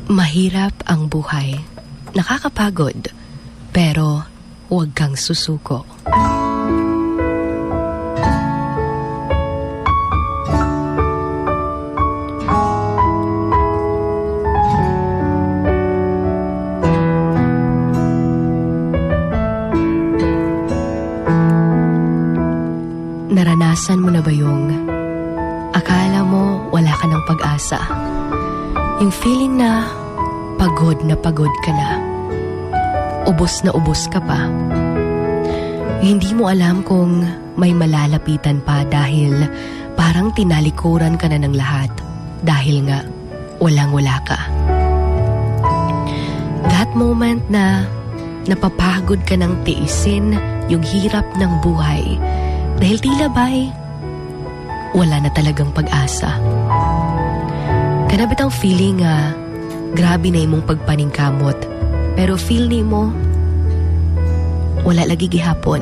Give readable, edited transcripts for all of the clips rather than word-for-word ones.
Mahirap ang buhay. Nakakapagod. Pero huwag kang susuko. Naranasan mo na ba yung akala mo wala ka ng pag-asa? Yung feeling na pagod ka na. Ubos na ubos ka pa. Hindi mo alam kung may malalapitan pa dahil parang tinalikuran ka na ng lahat dahil nga walang-wala ka. That moment na napapagod ka ng tiisin yung hirap ng buhay dahil tila ba'y wala na talagang pag-asa. Kanabit ang feeling grabe na imong pagpaningkamot pero feel ni mo wala lagi gihapon.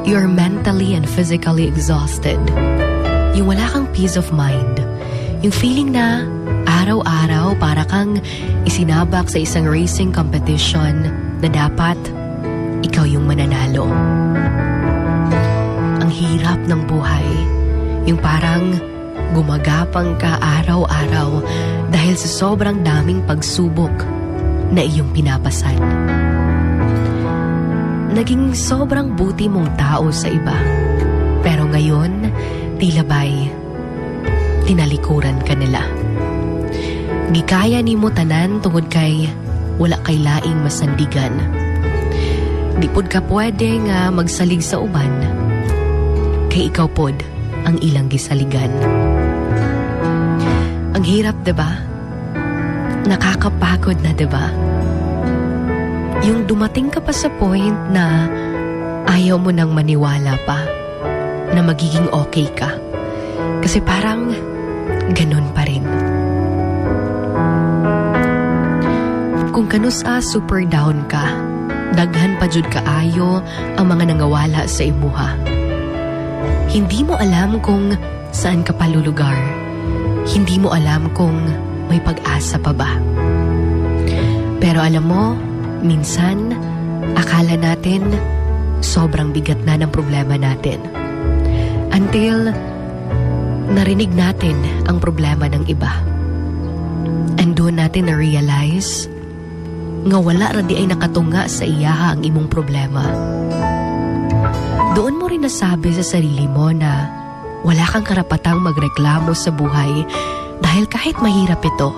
You're mentally and physically exhausted. Yung wala kang peace of mind. Yung feeling na araw-araw para kang isinabak sa isang racing competition na dapat ikaw yung mananalo. Ang hirap ng buhay. Yung parang gumagapang ka araw-araw dahil sa sobrang daming pagsubok na iyong pinapasan. Naging sobrang buti mong tao sa iba. Pero ngayon, tila ba'y tinalikuran ka nila. Gikaya ni mo tanan tungod kay wala kay laing masandigan. Di pod ka pwede nga magsalig sa uban kay ikaw pod ang ilang gisaligan. Ang hirap, diba? Nakakapagod na, diba? Yung dumating ka pa sa point na ayaw mo nang maniwala pa na magiging okay ka. Kasi parang ganun pa rin. Kung kanusa super down ka, daghan pa jud kaayo ang mga nangawala sa imuha. Hindi mo alam kung saan ka palulugar. Hindi mo alam kung may pag-asa pa ba. Pero alam mo, minsan, akala natin sobrang bigat na ng problema natin. Until narinig natin ang problema ng iba. And doon natin na-realize nga wala ra di ay nakatunga sa iyaha ang imong problema. Doon mo rin nasabi sa sarili mo na wala kang karapatang magreklamo sa buhay dahil kahit mahirap ito,